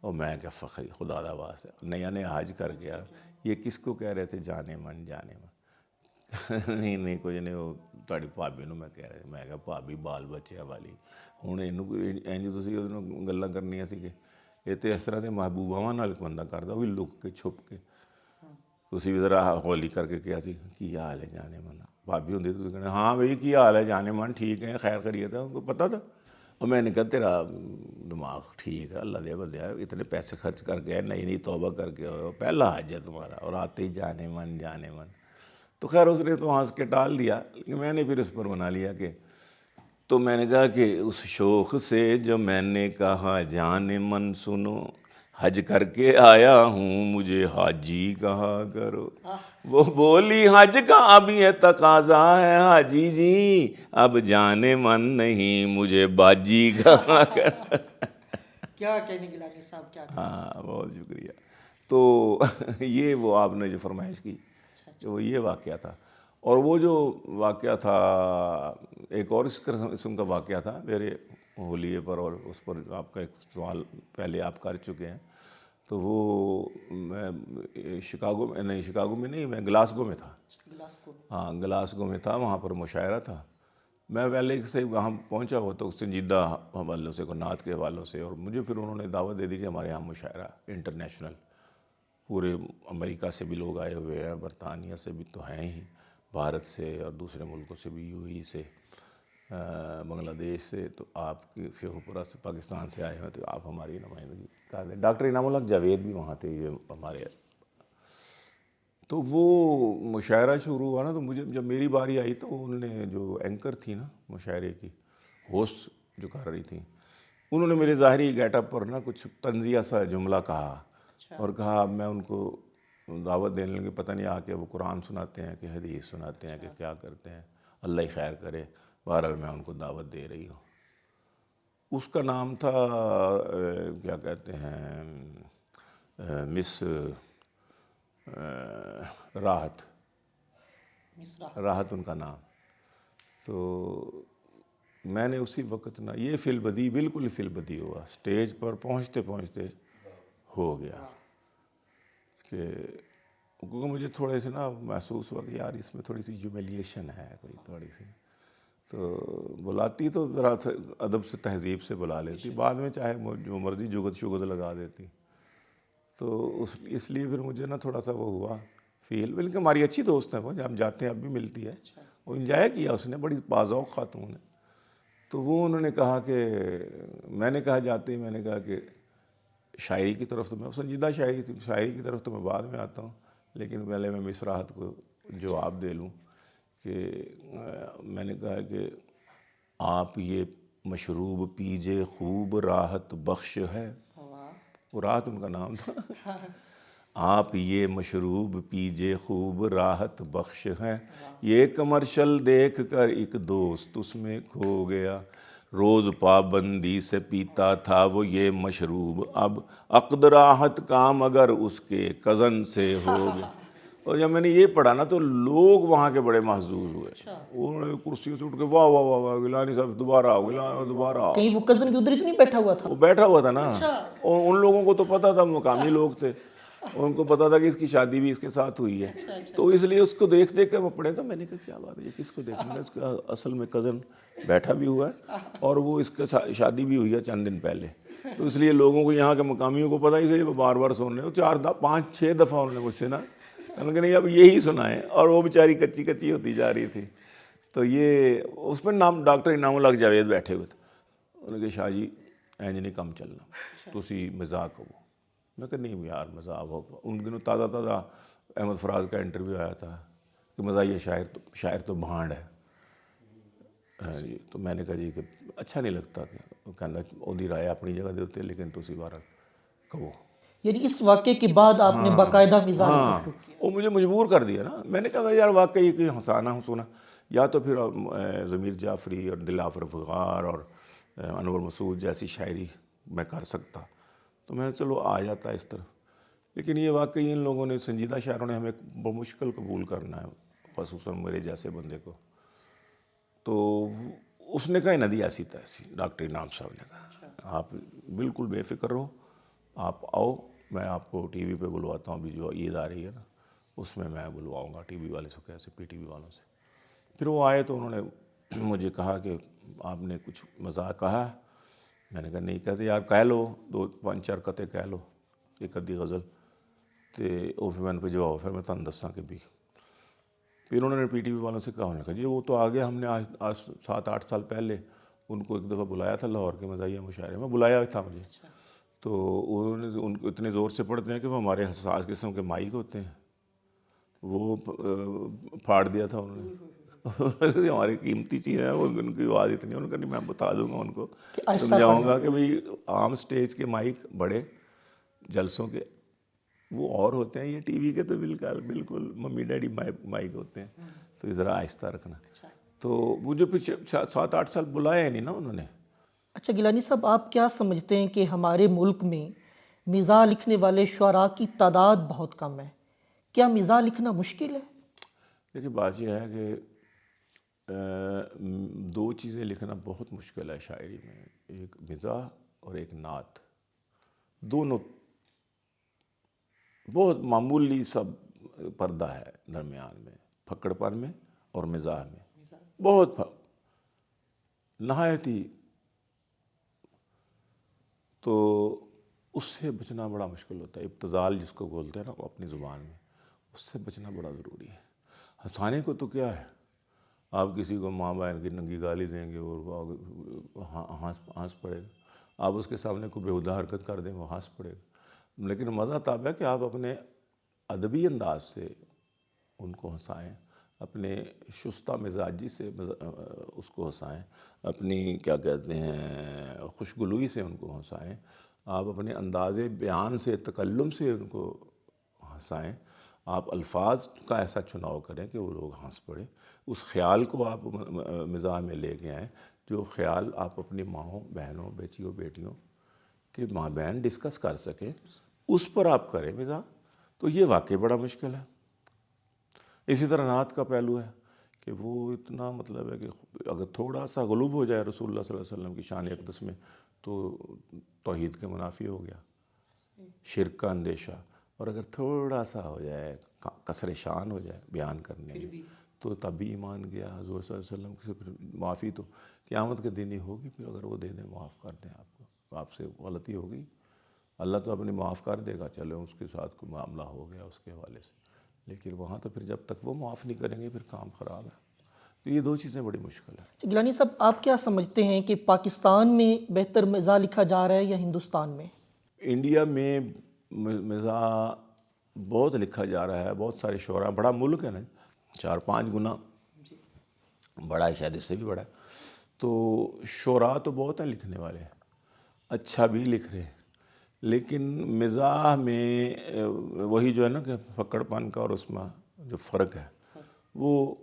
اور میں کیا فخری خدا دا باس ہے نیا حج کر گیا، یہ کس کو کہہ رہے تھے جانے من نہیں کچھ نہیں، وہ تھوڑی بھابی نوں میں کہہ رہا تھا، میں کہا بھابی بال بچے والی، ہوں انج تسی گلاں کرنیاں سی کہ یہ تو اس طرح کے محبوباواں نال بندہ کردا، وہ بھی لک کے چھپ کے، تسی بھی ذرا ہولی کر کے کیا سی کی حال ہے جانے من، بھابی ہوندی تو کہنا ہاں بھائی کی حال ہے جانے من، ٹھیک ہے خیر خیریت ہے، ان کو پتہ تھا، اور میں نے کہا تیرا دماغ ٹھیک ہے، اللہ دے بندے اتنے پیسے خرچ کر کے نئی توبہ کر کے پہلا حج ہے تمہارا، اور آتے ہی جانے من، تو خیر اس نے تو ہنس کے ٹال دیا، لیکن میں نے پھر اس پر بنا لیا کہ، تو میں نے کہا کہ اس شوق سے جو میں نے کہا جانے من سنو، حج کر کے آیا ہوں مجھے حاجی کہا کرو، وہ بولی حج کا اب یہ تقاضا ہے حاجی جی، اب جانے من نہیں مجھے باجی کہا کرو۔ کیا کہنے گیلانی صاحب، کیا کہنے۔ ہاں بہت شکریہ۔ تو یہ وہ آپ نے جو فرمائش کی، جو یہ واقعہ تھا، اور وہ جو واقعہ تھا ایک اور اس قسم کا واقعہ تھا میرے ہولیے پر، اور اس پر آپ کا ایک سوال پہلے آپ کر چکے ہیں. تو وہ میں شکاگو میں نہیں، میں گلاسگو میں تھا. ہاں گلاسگو میں تھا، وہاں پر مشاعرہ تھا. میں پہلے سے وہاں پہنچا ہوا تو سنجیدہ حوالوں سے، نعت کے حوالوں سے، اور مجھے پھر انہوں نے دعوت دے دی کہ ہمارے یہاں مشاعرہ انٹرنیشنل، پورے امریکہ سے بھی لوگ آئے ہوئے ہیں، برطانیہ سے بھی تو ہیں ہی، بھارت سے اور دوسرے ملکوں سے بھی، یو اے سے، بنگلہ دیش سے، تو آپ کے شیخو پورہ سے، پاکستان سے آئے ہوئے تو آپ ہماری نمائندگی کر دیں. ڈاکٹر انعام الحق جاوید بھی وہاں تھے، یہ ہمارے. تو وہ مشاعرہ شروع ہوا نا، تو مجھے جب میری باری آئی تو انہوں نے جو اینکر تھی نا مشاعرے کی، ہوسٹ جو کر رہی تھیں، انہوں نے میرے ظاہری گیٹ اپ پر نا کچھ طنزیہ سا جملہ کہا، اور کہا میں ان کو دعوت دینے لگی، پتہ نہیں آ کے وہ قرآن سناتے ہیں کہ حدیث سناتے ہیں کہ کیا کرتے ہیں، اللہ ہی خیر کرے. بہرحال میں ان کو دعوت دے رہی ہوں. اس کا نام تھا کیا کہتے ہیں، مس راحت ان کا نام. تو میں نے اسی وقت نا یہ فی البدی، بالکل فی البدی ہوا، اسٹیج پر پہنچتے پہنچتے ہو گیا کہ کیونکہ مجھے تھوڑے سے نا محسوس ہوا کہ یار اس میں تھوڑی سی ہیومیلیشن ہے، کوئی تھوڑی سی. تو بلاتی تو ذرا ادب سے تہذیب سے بلا لیتی، بعد میں چاہے جو مرضی جگت شگت لگا دیتی. تو اس لیے پھر مجھے نا تھوڑا سا وہ ہوا فیل. بلکہ ہماری اچھی دوست ہیں وہ، جب ہم جاتے ہیں اب بھی ملتی ہے. وہ انجوائے کیا اس نے، بڑی باذوق خاتون ہے. تو وہ انہوں نے کہا کہ میں نے کہا جاتے ہی میں نے کہا کہ شاعری کی طرف تو میں سنجیدہ شاعری کی طرف تو میں بعد میں آتا ہوں، لیکن پہلے میں مس راحت کو جواب دے لوں کہ میں نے کہا کہ آپ یہ مشروب پیجے خوب راحت بخش ہے. وہ راحت ان کا نام تھا. آپ یہ مشروب پیجے خوب راحت بخش ہے. یہ کمرشل دیکھ کر ایک دوست اس میں کھو گیا، روز پابندی سے پیتا تھا وہ یہ مشروب، اب عقد راحت کام اگر اس کے کزن سے ہو گیا. اور جب میں نے یہ پڑھا نا تو لوگ وہاں کے بڑے محظوظ ہوئے. انہوں نے کرسیوں سے اٹھ کے واہ واہ واہ واہ، گیلانی صاحب دوبارہ آؤ، دوبارہ آؤ. کہیں وہ کزن بھی ادھر ہی تو نہیں بیٹھا ہوا تھا؟ وہ بیٹھا ہوا تھا نا، اور ان لوگوں کو تو پتہ تھا، مقامی لوگ تھے، ان کو پتہ تھا کہ اس کی شادی بھی اس کے ساتھ ہوئی ہے. تو اس لیے اس کو دیکھ دیکھ کے وہ پڑھے. تو میں نے کہا کیا بات ہے، یہ کس کو دیکھنا ہے؟ اس کا اصل میں کزن بیٹھا بھی ہوا ہے اور وہ اس کا شادی بھی ہوئی ہے چند دن پہلے. تو اس لیے لوگوں کو، یہاں کے مقامیوں کو پتہ ہی تھا، وہ بار بار سن رہے. 4-5-6 دفعہ انہوں نے مجھ سے نا کہ نہیں اب یہی سنائیں، اور وہ بیچاری کچی کچی ہوتی جا رہی تھی. تو یہ اس میں نام ڈاکٹر انعام الحق جاوید بیٹھے ہوئے تھے. انہوں نے کہا شاہ جی اینج نہیں کم چلنا، تسی مزاق ہو. میں کہا نہیں یار مزاق ہو. ان دنوں تازہ احمد فراز کا انٹرویو آیا تھا کہ مزاحیہ شاعر تو بھانڈ ہے. جی تو میں نے کہا جی کہ اچھا نہیں لگتا، کہ کہنا اودی رائے اپنی جگہ دیتے، لیکن تسی بارہ کہو. یعنی اس واقعے کے بعد آپ نے باقاعدہ مزاح لکھنا شروع کیا؟ وہ مجھے مجبور کر دیا نا. میں نے کہا یار واقعی کوئی ہنسانا سنا، یا تو پھر ضمیر جعفری اور دلافر فغار اور انور مسعود جیسی شاعری میں کر سکتا، تو میں چلو آ جاتا اس طرح. لیکن یہ واقعی ان لوگوں نے، سنجیدہ شاعروں نے ہمیں بمشکل قبول کرنا ہے، خصوصاً میرے جیسے بندے کو. تو اس نے کہا ندی ایسی تیسی، ڈاکٹر انعام صاحب نے کہا آپ بالکل بے فکر رہو، آپ آؤ، میں آپ کو ٹی وی پہ بلواتا ہوں. ابھی جو عید آ رہی ہے نا اس میں بلواؤں گا ٹی وی والے سے، کیسے پی ٹی وی والوں سے. پھر وہ آئے تو انہوں نے مجھے کہا کہ آپ نے کچھ مزاح کہا. میں نے کہا نہیں. کہتے یار کہہ لو 2-5-4 قطعے کہہ لو، ایک ادھی غزل. تو وہ پھر میں نے جو پھر میں تن دساں کہ بھی. پھر انہوں نے پی ٹی وی والوں سے کہا، انہوں نے کہا جی وہ تو آ گیا، ہم نے آج 7-8 سال پہلے ان کو ایک دفعہ بلایا تھا لاہور کے مزاحیہ مشاعرے میں، بلایا تھا مجھے. تو انہوں نے ان کو اتنے زور سے پڑھتے ہیں کہ وہ ہمارے حساس قسم کے مائک ہوتے ہیں، وہ پھاڑ دیا تھا انہوں نے. ہماری قیمتی چیز ہے، وہ ان کی آواز اتنی. انہوں نے کہا نہیں میں بتا دوں گا ان کو، سمجھاؤں گا کہ بھئی عام سٹیج کے مائک بڑے جلسوں کے وہ اور ہوتے ہیں، یہ ٹی وی کے تو بالکل ممی ڈیڈی مائک ہوتے ہیں، تو ذرا آہستہ رکھنا. تو مجھے پھر 7-8 سال بلایا ہی نہیں نا انہوں نے. اچھا گیلانی صاحب، آپ کیا سمجھتے ہیں کہ ہمارے ملک میں مزاح لکھنے والے شعراء کی تعداد بہت کم ہے، کیا مزاح لکھنا مشکل ہے؟ دیکھیے بات یہ ہے کہ دو چیزیں لکھنا بہت مشکل ہے شاعری میں، ایک مزاح اور ایک نعت. دونوں بہت معمولی سب پردہ ہے درمیان میں، پھکڑ پن میں اور مزاح میں بہت نہایت ہی. تو اس سے بچنا بڑا مشکل ہوتا ہے. ابتذال جس کو بولتے ہیں نا اپنی زبان میں، اس سے بچنا بڑا ضروری ہے. ہنسانے کو تو کیا ہے، آپ کسی کو ماں بہن کی ننگی گالی دیں گے اور ہنس پڑے گا. آپ اس کے سامنے کوئی بیہودہ حرکت کر دیں وہ ہنس پڑے گا. لیکن مزہ تب ہے کہ آپ اپنے ادبی انداز سے ان کو ہنسائیں، اپنے شستہ مزاجی سے اس کو ہنسائیں، اپنی کیا کہتے ہیں خوشگلوئی سے ان کو ہنسائیں، آپ اپنے انداز بیان سے تکلم سے ان کو ہنسائیں. آپ الفاظ کا ایسا چناؤ کریں کہ وہ لوگ ہنس پڑے. اس خیال کو آپ مزاح میں لے کے آئیں جو خیال آپ اپنی ماؤں بہنوں بیچیوں بیٹیوں کے ماں بہن ڈسکس کر سکیں، اس پر آپ کریں مزاح. تو یہ واقعی بڑا مشکل ہے. اسی طرح نعت کا پہلو ہے کہ وہ اتنا مطلب ہے کہ اگر تھوڑا سا غلوب ہو جائے رسول اللہ صلی اللہ علیہ وسلم کی شان اقدس میں تو توحید کے منافی ہو گیا، شرک کا اندیشہ. اور اگر تھوڑا سا ہو جائے کسر شان ہو جائے بیان کرنے میں تو تب بھی ایمان گیا. حضور صلی اللہ علیہ وسلم سے پھر معافی تو قیامت کے دن ہی ہوگی. پھر اگر وہ دے دیں معاف کر دیں آپ سے غلطی ہوگی، اللہ تو اپنی معاف کر دے گا، چلے اس کے ساتھ کوئی معاملہ ہو گیا اس کے حوالے سے. لیکن وہاں تو پھر جب تک وہ معاف نہیں کریں گے پھر کام خراب ہے. تو یہ دو چیزیں بڑی مشکل ہیں. گیلانی صاحب، آپ کیا سمجھتے ہیں کہ پاکستان میں بہتر مزاح لکھا جا رہا ہے یا ہندوستان میں؟ انڈیا میں مزاح بہت لکھا جا رہا ہے. بہت سارے شعراء، بڑا ملک ہے نا، 4-5 گنا بڑا ہے، شاید اس سے بھی بڑا ہے. تو شعراء تو بہت ہیں لکھنے والے، اچھا بھی لکھ رہے ہیں. لیکن مزاح میں وہی جو ہے نا کہ پھکڑ پن کا اور اس میں جو فرق ہے وہ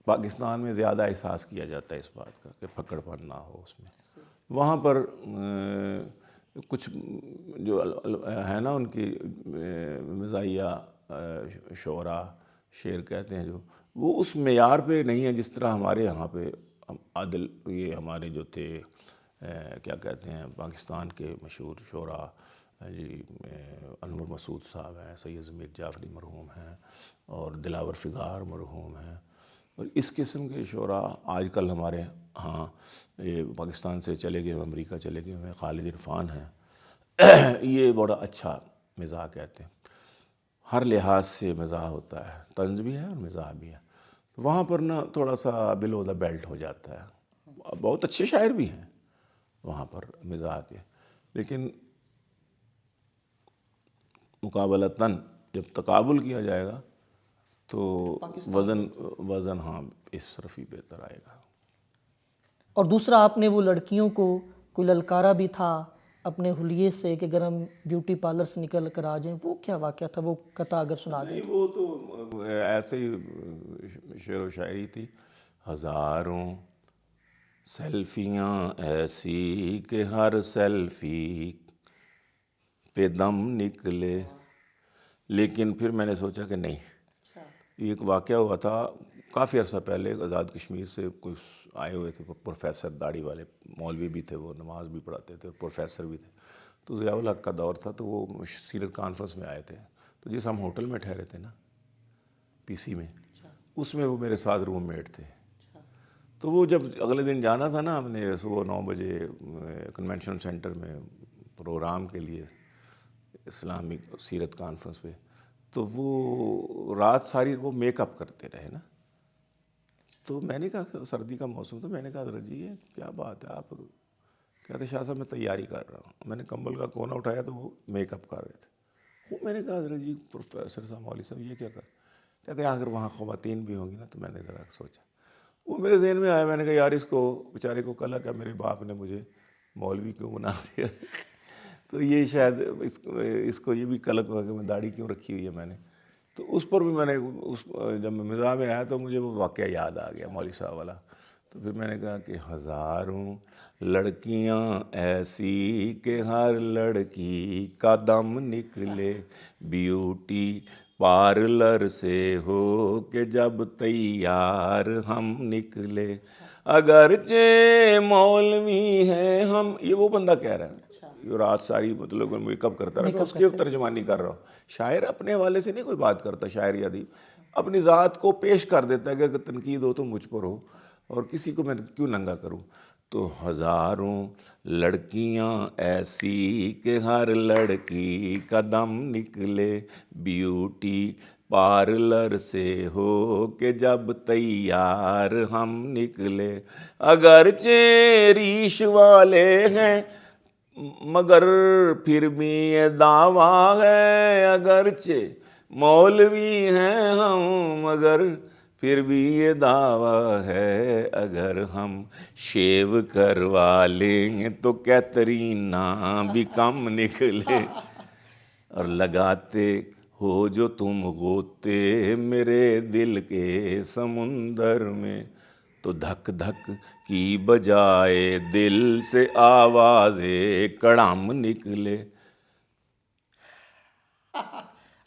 پاکستان میں زیادہ احساس کیا جاتا ہے اس بات کا کہ پھکڑ پن نہ ہو اس میں. وہاں پر کچھ جو ہے نا ان کی مزاحیہ شعراء شعر کہتے ہیں جو، وہ اس معیار پہ نہیں ہے جس طرح ہمارے یہاں پہ عادل یہ ہمارے جو تھے کیا کہتے ہیں پاکستان کے مشہور شعراء جی، انور مسعود صاحب ہیں، سید ضمیر جعفری مرحوم ہیں اور دلاور فغار مرحوم ہیں. اور اس قسم کے شعراء آج کل ہمارے ہاں یہ پاکستان سے چلے گئے، امریکہ چلے گئے ہوئے خالد عرفان ہیں. یہ بڑا اچھا مزاح کہتے ہیں، ہر لحاظ سے مزاح ہوتا ہے، طنز بھی ہے اور مزاح بھی ہے. وہاں پر نا تھوڑا سا بلو دا بیلٹ ہو جاتا ہے. بہت اچھے شاعر بھی ہیں وہاں پر مزاح کے، لیکن مقابلتاً جب تقابل کیا جائے گا تو وزن ہاں اس طرف ہی بہتر آئے گا. اور دوسرا، آپ نے وہ لڑکیوں کو کوئی للکارا بھی تھا اپنے حلیے سے کہ اگر ہم بیوٹی پارلر سے نکل کر آ جائیں، وہ کیا واقعہ تھا؟ وہ قطع اگر سنا دیں. نہیں، وہ تو ایسے ہی شعر و شاعری تھی. ہزاروں سیلفیاں ایسی کہ ہر سیلفی پہ دم نکلے. لیکن پھر میں نے سوچا کہ نہیں، ایک واقعہ ہوا تھا کافی عرصہ پہلے. آزاد کشمیر سے کچھ آئے ہوئے تھے پروفیسر، داڑھی والے مولوی بھی تھے، وہ نماز بھی پڑھاتے تھے، پروفیسر بھی تھے. تو ضیاء الحق کا دور تھا تو وہ سیرت کانفرنس میں آئے تھے. تو جس ہم ہوٹل میں ٹھہرے تھے نا پی سی میں، اس میں وہ میرے ساتھ روم میٹ تھے. تو وہ جب اگلے دن جانا تھا نا، ہم نے صبح 9 بجے کنونشن سینٹر میں پروگرام کے لیے اسلامک سیرت کانفرنس پہ، تو وہ رات ساری وہ میک اپ کرتے رہے نا. تو میں نے کہا کہ سردی کا موسم تھا، میں نے کہا حضرت جی یہ کیا بات ہے، آپ کہتے شاہ صاحب میں تیاری کر رہا ہوں. میں نے کمبل کا کونا اٹھایا تو وہ میک اپ کر رہے تھے. وہ میں نے کہا حضرت جی پروفیسر صاحب، مولوی صاحب یہ کیا کر، کہتے ہیں اگر وہاں خواتین بھی ہوں گی نا. تو میں نے ذرا سوچا، وہ میرے ذہن میں آیا، میں نے کہا یار اس کو بیچارے کو کل کیا میرے باپ نے مجھے مولوی کیوں بنا دیا. تو یہ شاید اس کو یہ بھی قلق ہوا کہ میں داڑھی کیوں رکھی ہوئی ہے میں نے. تو اس پر بھی میں نے جب میں مزاح میں آیا تو مجھے وہ واقعہ یاد آ گیا مولوی صاحب والا. تو پھر میں نے کہا کہ ہزاروں لڑکیاں ایسی کہ ہر لڑکی کا دم نکلے، بیوٹی پارلر سے ہو کہ جب تیار ہم نکلے، اگرچہ مولوی ہیں ہم. یہ وہ بندہ کہہ رہا ہے، یہ رات ساری مطلب میک اپ کرتا رہا، اس کی ترجمانی کر رہا ہوں. شاعر اپنے حوالے سے نہیں کوئی بات کرتا، شاعر یا ادیب اپنی ذات کو پیش کر دیتا ہے کہ اگر تنقید ہو تو مجھ پر ہو، اور کسی کو میں کیوں ننگا کروں. تو ہزاروں لڑکیاں ایسی کہ ہر لڑکی کا دم نکلے، بیوٹی پارلر سے ہو کہ جب تیار ہم نکلے، اگرچہ ریش والے ہیں مگر پھر بھی یہ دعویٰ ہے، اگرچہ مولوی ہیں ہم مگر پھر بھی یہ دعویٰ ہے، اگر ہم شیو کروا لیں تو کیترینا بھی کم نکلے، اور لگاتے ہو جو تم غوطے میرے دل کے سمندر میں، تو دھک دھک کی بجائے دل سے آواز کڑم نکلے.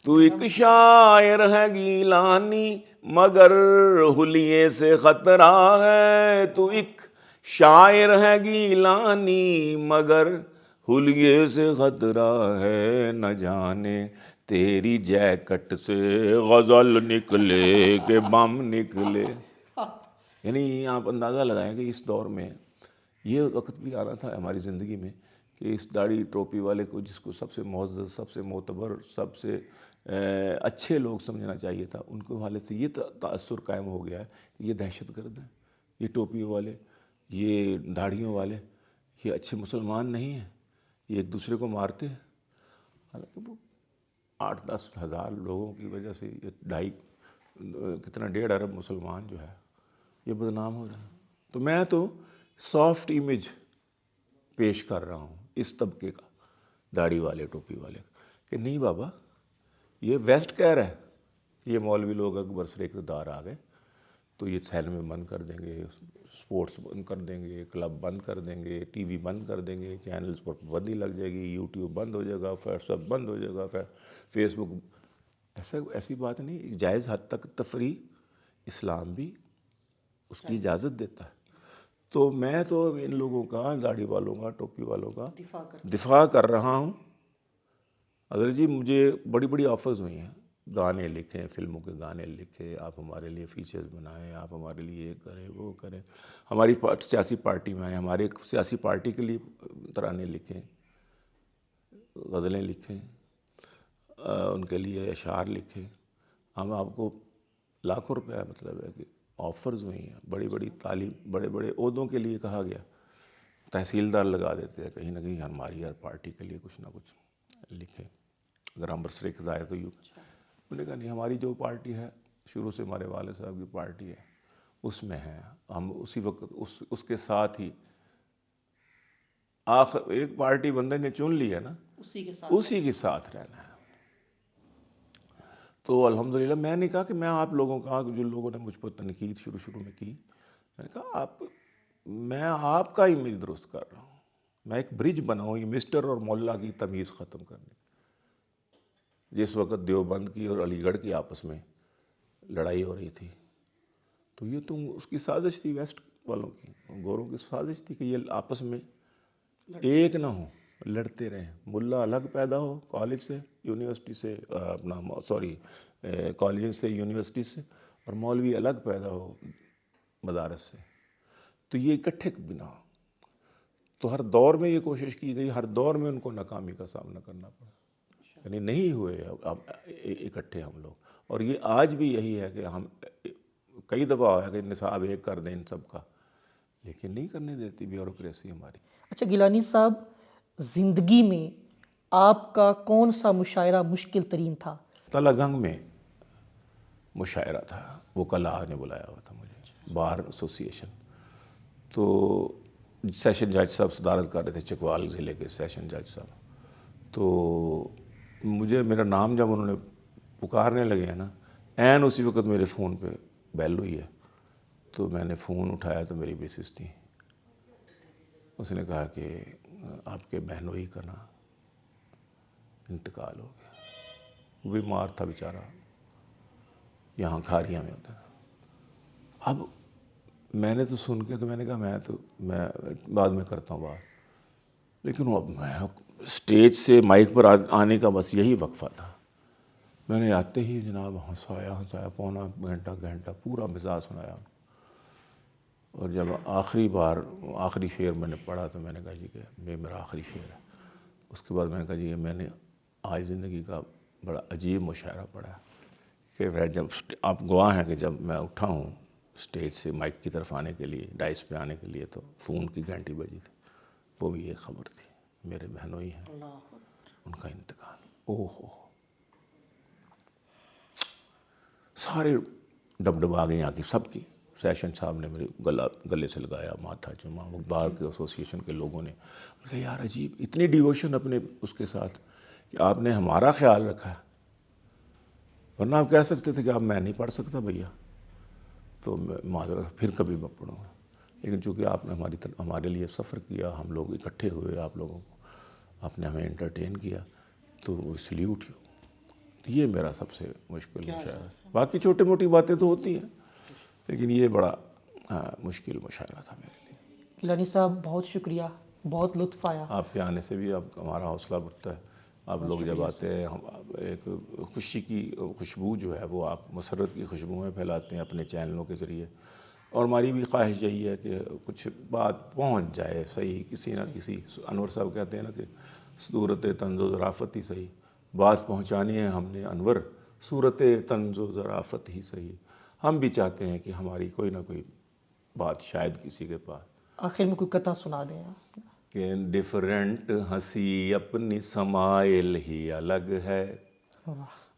تو ایک شاعر ہے گیلانی مگر حلیے سے خطرہ ہے، تو ایک شاعر ہے گیلانی مگر حلیے سے خطرہ ہے، نہ جانے تیری جیکٹ سے غزل نکلے کہ بم نکلے. یعنی آپ اندازہ لگائیں کہ اس دور میں یہ وقت بھی آ رہا تھا ہماری زندگی میں کہ اس داڑھی ٹوپی والے کو، جس کو سب سے معزز، سب سے معتبر، سب سے اچھے لوگ سمجھنا چاہیے تھا، ان کے حوالے سے یہ تأثر قائم ہو گیا ہے کہ یہ دہشت گرد ہیں، یہ ٹوپی والے، یہ داڑھیوں والے، یہ اچھے مسلمان نہیں ہیں، یہ ایک دوسرے کو مارتے ہیں. حالانکہ وہ 8-10 ہزار لوگوں کی وجہ سے یہ کتنا 1.5 ارب مسلمان جو ہے یہ بدنام ہو رہا ہے. تو میں تو سافٹ امیج پیش کر رہا ہوں اس طبقے کا، داڑھی والے، ٹوپی والے، کہ نہیں بابا، یہ ویسٹ کہہ رہا ہے کہ یہ مولوی لوگ اگر برسر اقتدار آ گئے تو یہ سینمے بند کر دیں گے، سپورٹس بند کر دیں گے، کلب بند کر دیں گے، ٹی وی بند کر دیں گے، چینلز پر پابندی لگ جائے گی، یوٹیوب بند ہو جائے گا، واٹس ایپ بند ہو جائے گا، فیس بک. ایسی بات نہیں. جائز حد تک تفریح اسلام بھی اس کی اجازت دیتا ہے. تو میں تو ان لوگوں کا، داڑھی والوں کا، ٹوپی والوں کا دفاع کر رہا ہوں. اگر جی مجھے بڑی بڑی آفرز ہوئی ہیں، گانے لکھیں، فلموں کے گانے لکھیں، آپ ہمارے لیے فیچرز بنائیں، آپ ہمارے لیے یہ کریں وہ کریں، ہماری سیاسی پارٹی میں آئیں، ہمارے سیاسی پارٹی کے لیے ترانے لکھیں، غزلیں لکھیں، ان کے لیے اشعار لکھیں. ہم آپ کو لاکھوں روپے مطلب ہے کہ آفرز ہوئی ہیں، بڑی بڑی تعلیم، بڑے بڑے عہدوں کے لیے کہا گیا، تحصیلدار لگا دیتے ہیں کہیں نہ کہیں ہماری ہر پارٹی کے لیے کچھ نہ کچھ لکھیں، اگر ہم برسر اقتدار تو یوں. میں نے کہا نہیں، ہماری جو پارٹی ہے شروع سے ہمارے والد صاحب کی پارٹی ہے، اس میں ہیں ہم، اسی وقت اس کے ساتھ ہی آخر ایک پارٹی بندے نے چن لی ہے نا، اسی کے ساتھ رہنا ہے. تو الحمدللہ میں نے کہا کہ میں آپ لوگوں کا، جو لوگوں نے مجھ پر تنقید شروع میں کی، میں نے کہا میں آپ کا امیج درست کر رہا ہوں، میں ایک برج بناؤں یہ مسٹر اور مولا کی تمیز ختم کرنے. جس وقت دیوبند کی اور علی گڑھ کی آپس میں لڑائی ہو رہی تھی تو یہ اس کی سازش تھی، ویسٹ والوں کی، گوروں کی سازش تھی کہ یہ آپس میں ایک نہ ہوں، لڑتے رہیں. ملا الگ پیدا ہو کالج سے، یونیورسٹی سے، کالج سے، یونیورسٹی سے، اور مولوی الگ پیدا ہو مدارس سے، تو یہ اکٹھے بنا ہو. تو ہر دور میں یہ کوشش کی گئی، ہر دور میں ان کو ناکامی کا سامنا کرنا پڑا، یعنی نہیں ہوئے اب اکٹھے ہم لوگ. اور یہ آج بھی یہی ہے کہ ہم کئی دفعہ ہوا ہے کہ نصاب ایک کر دیں ان سب کا، لیکن نہیں کرنے دیتی بیوروکریسی ہماری. اچھا گیلانی صاحب، زندگی میں آپ کا کون سا مشاعرہ مشکل ترین تھا؟ تلہ گنگ میں مشاعرہ تھا، وکلاء نے بلایا ہوا تھا مجھے، بار ایسوسی ایشن. تو سیشن جج صاحب صدارت کر رہے تھے، چکوال ضلع کے سیشن جج صاحب. تو میرا نام جب انہوں نے پکارنے لگے ہیں نا، عین اسی وقت میرے فون پہ بیل ہوئی ہے. تو میں نے فون اٹھایا تو میری مسز تھی. اس نے کہا کہ آپ کے بہنوئی کا نا انتقال ہو گیا، وہ بیمار تھا بیچارہ، یہاں کھاریاں میں ہوتا تھا۔ اب میں نے تو سن کے تو میں نے کہا میں بعد میں کرتا ہوں بات، لیکن اب میں اسٹیج سے مائک پر آنے کا بس یہی وقفہ تھا، میں نے آتے ہی جناب ہنسایا پونا گھنٹہ پورا مزاج سنایا، اور جب آخری شعر میں نے پڑھا تو میں نے کہا جی کہ یہ میرا آخری شعر ہے۔ اس کے بعد میں نے کہا جی میں نے آج زندگی کا بڑا عجیب مشاعرہ پڑھا کہ میں جب آپ گواہ ہیں کہ جب میں اٹھا ہوں اسٹیج سے مائک کی طرف آنے کے لیے، ڈائس پہ آنے کے لیے، تو فون کی گھنٹی بجی تھی، وہ بھی ایک خبر تھی، میرے بہنوئی ہیں ان کا انتقال۔ اوہ ہو، سارے ڈبڈبا گئے یہاں کی، سب کی۔ سیشن صاحب نے میرے گلے سے لگایا، ماتھا چوما، وہ بار کے ایسوسیشن کے لوگوں نے کہا یار عجیب، اتنی ڈیووشن اپنے اس کے ساتھ کہ آپ نے ہمارا خیال رکھا ہے، ورنہ آپ کہہ سکتے تھے کہ آپ میں نہیں پڑھ سکتا بھیا، تو معذرت پھر کبھی میں پڑھوں گا، لیکن چونکہ آپ نے ہمارے لیے سفر کیا، ہم لوگ اکٹھے ہوئے، آپ لوگوں کو آپ نے ہمیں انٹرٹین کیا، تو وہ سلیوٹ ہو۔ یہ میرا سب سے مشکل مشاعرہ ہے، باقی چھوٹی موٹی باتیں تو ہوتی ہیں، لیکن یہ بڑا مشکل مشاعرہ تھا میرے لیے۔ گیلانی صاحب بہت شکریہ، بہت لطف آیا۔ آپ کے آنے سے بھی ہمارا حوصلہ بڑھتا ہے، آپ لوگ جب آتے ہیں، ایک خوشی کی خوشبو جو ہے وہ آپ مسرت کی خوشبوئیں پھیلاتے ہیں اپنے چینلوں کے ذریعے، اور ہماری بھی خواہش یہی ہے کہ کچھ بات پہنچ جائے صحیح، کسی نہ کسی، انور صاحب کہتے ہیں نا کہ صورت طنز و ظرافت ہی صحیح، بات پہنچانی ہے ہم نے انور، صورت طنز و ظرافت ہی صحیح۔ ہم بھی چاہتے ہیں کہ ہماری کوئی نہ کوئی بات شاید کسی کے پاس۔ آخر میں کوئی قطعہ سنا دیں آپ۔ کہ ڈفرینٹ ہنسی اپنی سمائل ہی الگ ہے،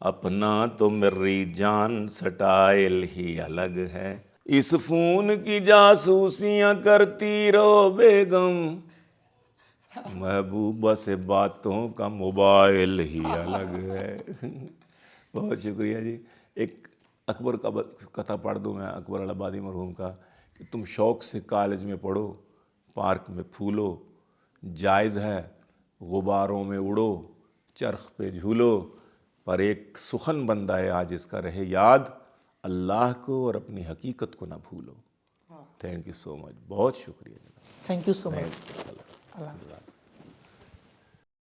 اپنا تو میری جان سٹائل ہی الگ ہے، اس فون کی جاسوسیاں کرتی رہو بیگم، محبوبہ سے باتوں کا موبائل ہی الگ ہے۔ بہت شکریہ جی۔ ایک اکبر کا قطعہ پڑھ دوں میں، اکبر آبادی مرحوم کا، کہ تم شوق سے کالج میں پڑھو، پارک میں پھولو، جائز ہے غباروں میں اڑو، چرخ پہ جھولو، پر ایک سخن بندہ ہے آج اس کا رہے یاد، اللہ کو اور اپنی حقیقت کو نہ بھولو۔ تھینک یو سو مچ، بہت شکریہ۔ Thank you so much. Allah